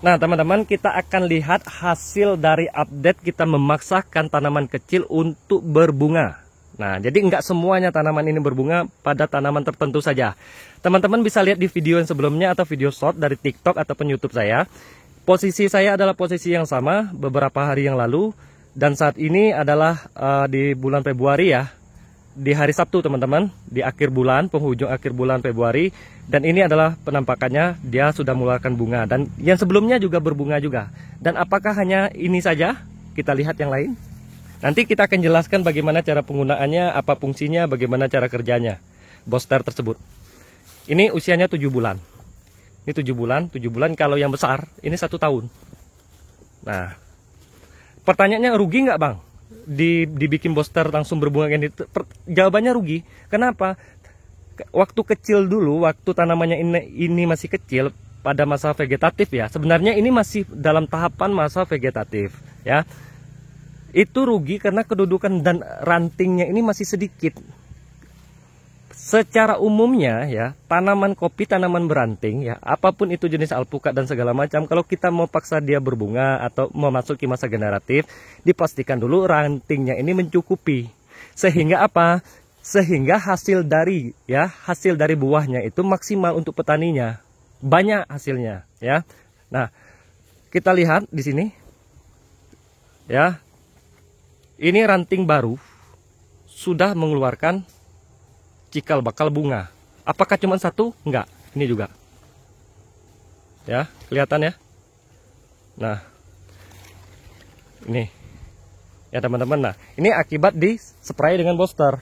Nah teman-teman, kita akan lihat hasil dari update kita memaksakan tanaman kecil untuk berbunga. Nah, jadi nggak semuanya tanaman ini berbunga, pada tanaman tertentu saja. Teman-teman bisa lihat di video yang sebelumnya atau video short dari TikTok ataupun YouTube saya. Posisi saya adalah posisi yang sama beberapa hari yang lalu. Dan saat ini adalah di bulan Februari ya. Di hari Sabtu teman-teman, di akhir bulan, penghujung akhir bulan Februari. Dan ini adalah penampakannya, dia sudah mengeluarkan bunga. Dan yang sebelumnya juga berbunga juga. Dan apakah hanya ini saja? Kita lihat yang lain. Nanti kita akan jelaskan bagaimana cara penggunaannya, apa fungsinya, bagaimana cara kerjanya Boster tersebut. Ini usianya 7 bulan. Ini 7 bulan kalau yang besar, ini 1 tahun. Nah, pertanyaannya rugi nggak bang? Dibikin Boster langsung berbunga ini? Jawabannya rugi. Kenapa? Waktu kecil dulu, waktu tanamannya ini masih kecil, pada masa vegetatif ya. Sebenarnya ini masih dalam tahapan masa vegetatif ya. Itu rugi karena kedudukan dan rantingnya ini masih sedikit. Secara umumnya ya, tanaman kopi, tanaman beranting ya, apapun itu jenis alpukat dan segala macam, kalau kita mau paksa dia berbunga atau memasuki masa generatif, dipastikan dulu rantingnya ini mencukupi. Sehingga apa? Sehingga hasil dari buahnya itu maksimal untuk petaninya. Banyak hasilnya ya. Nah, kita lihat di sini. Ya. Ini ranting baru sudah mengeluarkan cikal bakal bunga. Apakah cuma satu? Enggak, ini juga. Ya, kelihatan ya. Nah, ini ya teman-teman. Nah, ini akibat di spray dengan Boster.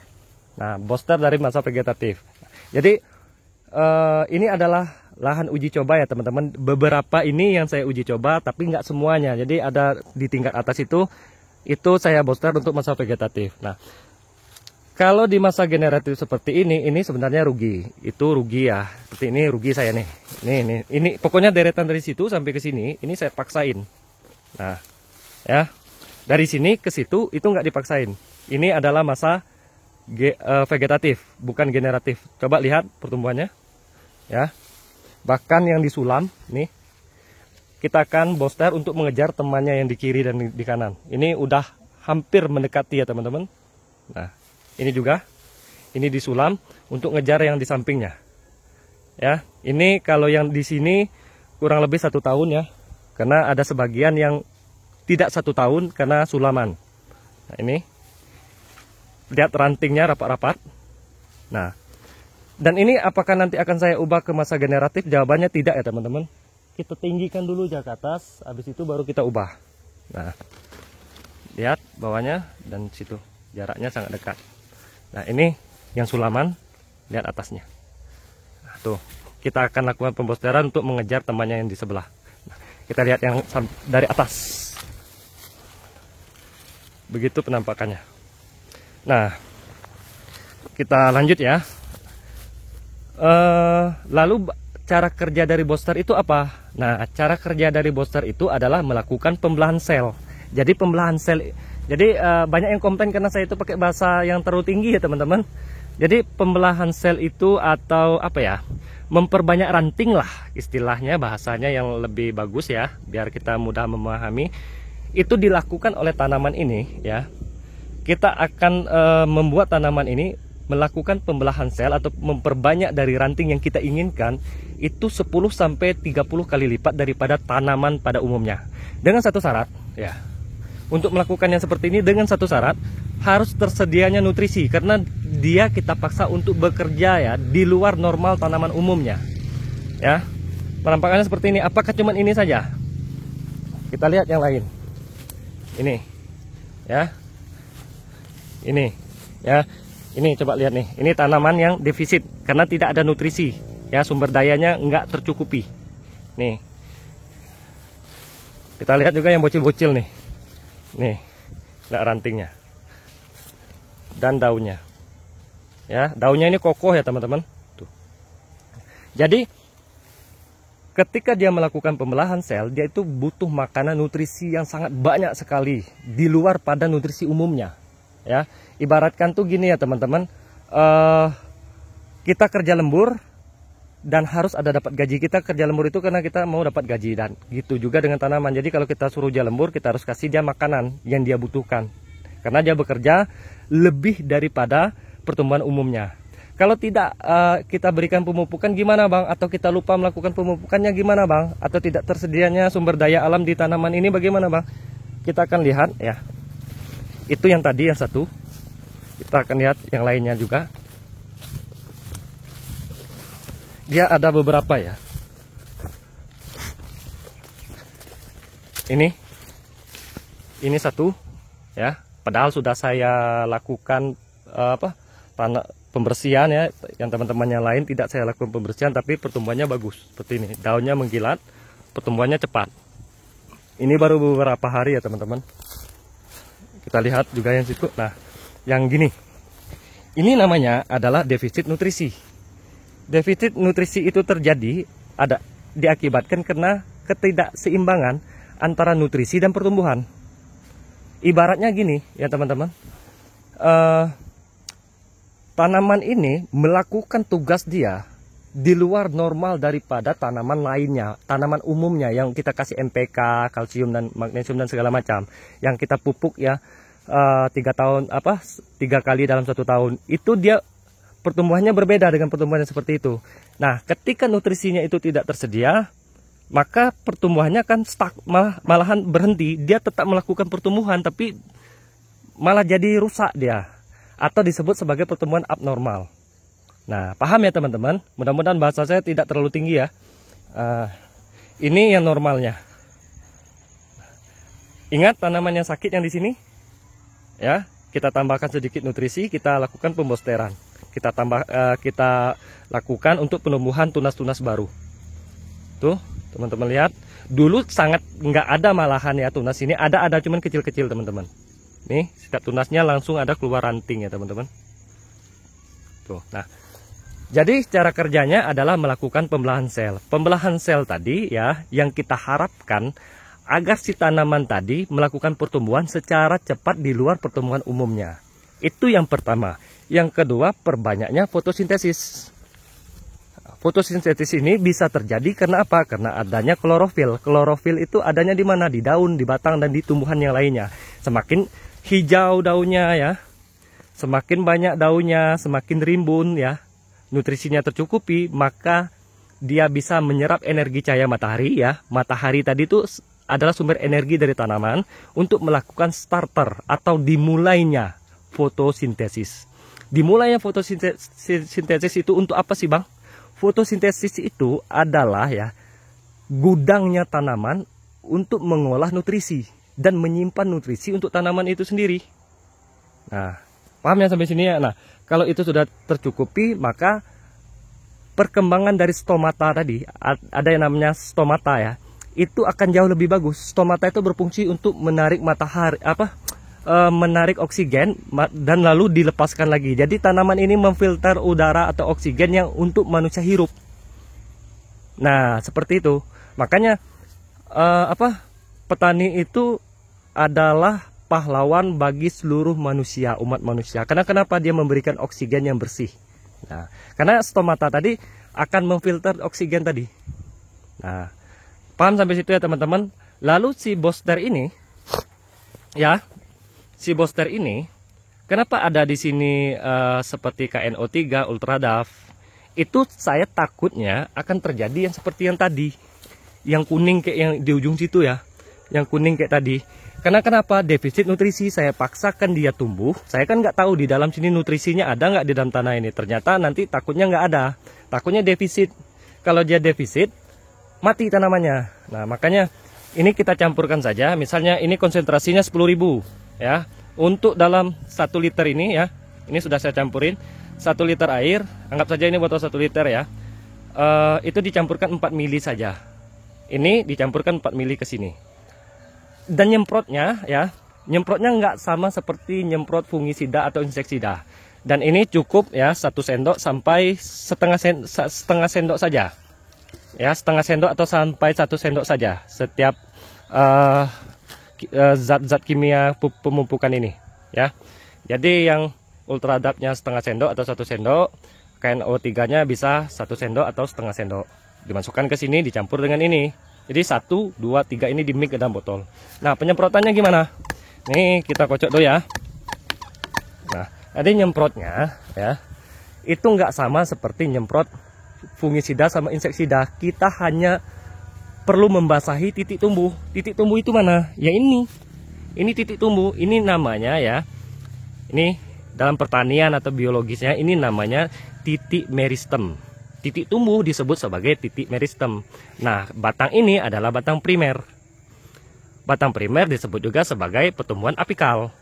Nah, Boster dari masa vegetatif. Jadi ini adalah lahan uji coba ya teman-teman. Beberapa ini yang saya uji coba, tapi nggak semuanya. Jadi ada di tingkat atas itu saya Boster untuk masa vegetatif. Nah, kalau di masa generatif seperti ini sebenarnya rugi. Itu rugi ya. Seperti ini rugi saya nih. Ini pokoknya deretan dari situ sampai ke sini, ini saya paksain. Nah, ya. Dari sini ke situ itu nggak dipaksain. Ini adalah masa vegetatif, bukan generatif. Coba lihat pertumbuhannya. Ya. Bahkan yang disulam nih, kita akan Boster untuk mengejar temannya yang di kiri dan di kanan. Ini udah hampir mendekati ya teman-teman. Nah, ini juga, ini disulam untuk ngejar yang di sampingnya. Ya, ini kalau yang di sini kurang lebih 1 tahun ya, karena ada sebagian yang tidak 1 tahun karena sulaman. Nah, ini lihat rantingnya rapat-rapat. Nah, dan ini apakah nanti akan saya ubah ke masa generatif? Jawabannya tidak ya teman-teman. Kita tinggikan dulu ke atas, habis itu baru kita ubah. Nah, lihat bawahnya dan situ jaraknya sangat dekat. Nah, ini yang sulaman, lihat atasnya. Nah, tuh, kita akan lakukan pembosteran untuk mengejar temannya yang di sebelah. Nah, kita lihat yang dari atas. Begitu penampakannya. Nah, kita lanjut ya. Lalu cara kerja dari Boster itu apa? Nah, cara kerja dari Boster itu adalah melakukan pembelahan sel. Jadi pembelahan sel. Jadi banyak yang komplain karena saya itu pakai bahasa yang terlalu tinggi ya teman-teman. Jadi pembelahan sel itu atau apa ya, memperbanyak ranting lah istilahnya, bahasanya yang lebih bagus ya, biar kita mudah memahami. Itu dilakukan oleh tanaman ini ya. Kita akan membuat tanaman ini melakukan pembelahan sel atau memperbanyak dari ranting yang kita inginkan itu 10-30 kali lipat daripada tanaman pada umumnya. Dengan satu syarat ya. Untuk melakukan yang seperti ini dengan satu syarat, harus tersedianya nutrisi karena dia kita paksa untuk bekerja ya di luar normal tanaman umumnya. Ya. Penampakannya seperti ini. Apakah cuma ini saja? Kita lihat yang lain. Ini. Ya. Ini. Ya. Ini coba lihat nih. Ini tanaman yang defisit karena tidak ada nutrisi. Ya, sumber dayanya nggak tercukupi. Nih. Kita lihat juga yang bocil-bocil nih. Nih, lihat rantingnya dan daunnya. Ya, daunnya ini kokoh ya teman-teman. Tuh. Jadi, ketika dia melakukan pembelahan sel, dia itu butuh makanan nutrisi yang sangat banyak sekali di luar pada nutrisi umumnya. Ya, ibaratkan tuh gini ya teman-teman. Kita kerja lembur, dan harus ada dapat gaji. Kita kerja lembur itu karena kita mau dapat gaji, dan gitu juga dengan tanaman. Jadi kalau kita suruh dia lembur, kita harus kasih dia makanan yang dia butuhkan, karena dia bekerja lebih daripada pertumbuhan umumnya. Kalau tidak kita berikan pemupukan gimana bang? Atau kita lupa melakukan pemupukannya gimana bang? Atau tidak tersedianya sumber daya alam di tanaman ini bagaimana bang? Kita akan lihat ya. Itu yang tadi yang satu. Kita akan lihat yang lainnya juga. Dia ada beberapa ya. Ini satu ya. Padahal sudah saya lakukan pembersihan ya. Yang teman-teman yang lain tidak saya lakukan pembersihan, tapi pertumbuhannya bagus seperti ini. Daunnya mengkilat, pertumbuhannya cepat. Ini baru beberapa hari ya teman-teman. Kita lihat juga yang situ. Nah, yang gini. Ini namanya adalah defisit nutrisi. Defisit nutrisi itu terjadi diakibatkan karena ketidakseimbangan antara nutrisi dan pertumbuhan. Ibaratnya gini ya teman-teman, tanaman ini melakukan tugas dia di luar normal daripada tanaman lainnya, tanaman umumnya yang kita kasih NPK, kalsium dan magnesium dan segala macam, yang kita pupuk ya 3 kali dalam 1 tahun. Itu dia pertumbuhannya berbeda dengan pertumbuhan yang seperti itu. Nah, ketika nutrisinya itu tidak tersedia, maka pertumbuhannya akan stuck, malahan berhenti. Dia tetap melakukan pertumbuhan, tapi malah jadi rusak dia, atau disebut sebagai pertumbuhan abnormal. Nah, paham ya teman-teman? Mudah-mudahan bahasa saya tidak terlalu tinggi ya. Ini yang normalnya. Ingat tanaman yang sakit yang di sini, ya, kita tambahkan sedikit nutrisi, kita lakukan pembosteran. Kita lakukan untuk penumbuhan tunas-tunas baru. Tuh, teman-teman lihat. Dulu sangat nggak ada malahan ya tunas ini. Ada cuman kecil-kecil teman-teman. Nih, setiap tunasnya langsung ada keluar ranting ya teman-teman. Tuh, nah. Jadi cara kerjanya adalah melakukan pembelahan sel. Pembelahan sel tadi ya, yang kita harapkan agar si tanaman tadi melakukan pertumbuhan secara cepat di luar pertumbuhan umumnya. Itu yang pertama. Yang kedua, perbanyaknya fotosintesis. Fotosintesis ini bisa terjadi karena apa? Karena adanya klorofil. Klorofil itu adanya di mana? Di daun, di batang, dan di tumbuhan yang lainnya. Semakin hijau daunnya ya, semakin banyak daunnya, semakin rimbun ya, nutrisinya tercukupi, maka dia bisa menyerap energi cahaya matahari ya. Matahari tadi itu adalah sumber energi dari tanaman untuk melakukan starter atau dimulainya fotosintesis. Dimulainya fotosintesis itu untuk apa sih bang? Fotosintesis itu adalah ya gudangnya tanaman untuk mengolah nutrisi dan menyimpan nutrisi untuk tanaman itu sendiri. Nah, paham ya sampai sini ya? Nah, kalau itu sudah tercukupi, maka perkembangan dari stomata tadi, ada yang namanya stomata ya, itu akan jauh lebih bagus. Stomata itu berfungsi untuk menarik matahari, menarik oksigen dan lalu dilepaskan lagi. Jadi tanaman ini memfilter udara atau oksigen yang untuk manusia hirup. Nah, seperti itu. Makanya petani itu adalah pahlawan bagi seluruh manusia, umat manusia. Karena kenapa? Dia memberikan oksigen yang bersih. Nah, karena stomata tadi akan memfilter oksigen tadi. Nah, paham sampai situ ya teman-teman? Lalu si booster ini ya, booster ini kenapa ada di sini seperti KNO3, Ultradaf? Itu saya takutnya akan terjadi yang seperti yang tadi, yang kuning kayak yang di ujung situ ya, yang kuning kayak tadi. Karena kenapa? Defisit nutrisi. Saya paksakan dia tumbuh. Saya kan nggak tahu di dalam sini nutrisinya ada nggak di dalam tanah ini. Ternyata nanti takutnya nggak ada. Takutnya defisit. Kalau dia defisit, mati tanamannya. Nah, makanya ini kita campurkan saja. Misalnya ini konsentrasinya 10.000 ya. Untuk dalam 1 liter ini ya, ini sudah saya campurin 1 liter air. Anggap saja ini botol 1 liter ya. Itu dicampurkan 4 mili saja. Ini dicampurkan 4 mili ke sini. Dan nyemprotnya ya, nyemprotnya nggak sama seperti nyemprot fungisida atau inseksida. Dan ini cukup ya 1 sendok sampai setengah sendok saja. Ya, setengah sendok atau sampai 1 sendok saja setiap zat-zat kimia pemupukan ini ya. Jadi yang Ultradapnya setengah sendok atau 1 sendok, KNO3-nya bisa 1 sendok atau setengah sendok. Dimasukkan ke sini, dicampur dengan ini. Jadi 1, 2, 3 ini di mix ke dalam botol. Nah, penyemprotannya gimana? Nih, kita kocok dulu ya. Nah, tadi nyemprotnya ya, itu nggak sama seperti nyemprot fungisida sama inseksida. Kita hanya perlu membasahi titik tumbuh. Titik tumbuh itu mana? Ya ini. Ini titik tumbuh. Ini namanya ya. Ini dalam pertanian atau biologisnya ini namanya titik meristem. Titik tumbuh disebut sebagai titik meristem. Nah, batang ini adalah batang primer. Batang primer disebut juga sebagai pertumbuhan apikal.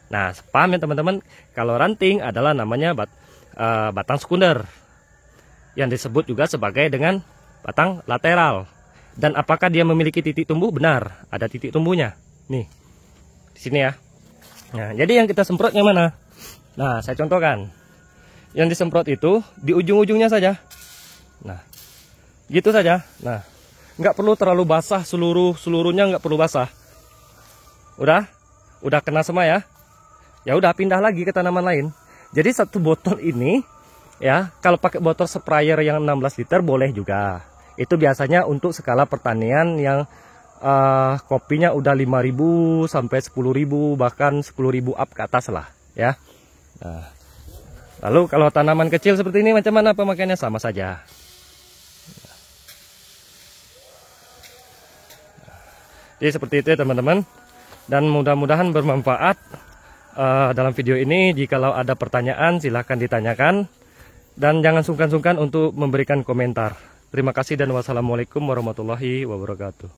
Nah, paham ya teman-teman? Kalau ranting adalah namanya batang sekunder, yang disebut juga sebagai dengan batang lateral. Dan apakah dia memiliki titik tumbuh? Benar, ada titik tumbuhnya. Nih, di sini ya. Nah, jadi yang kita semprot yang mana? Nah, saya contohkan. Yang disemprot itu di ujung-ujungnya saja. Nah, gitu saja. Nah, nggak perlu terlalu basah, seluruhnya nggak perlu basah. Udah kena semua ya. Ya udah, pindah lagi ke tanaman lain. Jadi satu botol ini ya, kalau pakai botol sprayer yang 16 liter boleh juga. Itu biasanya untuk skala pertanian yang kopinya udah 5.000 sampai 10.000, bahkan 10.000 up ke atas lah ya. Nah, lalu kalau tanaman kecil seperti ini macam mana pemakaiannya? Sama saja. Jadi seperti itu ya teman-teman. Dan mudah-mudahan bermanfaat dalam video ini. Jikalau ada pertanyaan silahkan ditanyakan. Dan jangan sungkan-sungkan untuk memberikan komentar. Terima kasih dan wassalamualaikum warahmatullahi wabarakatuh.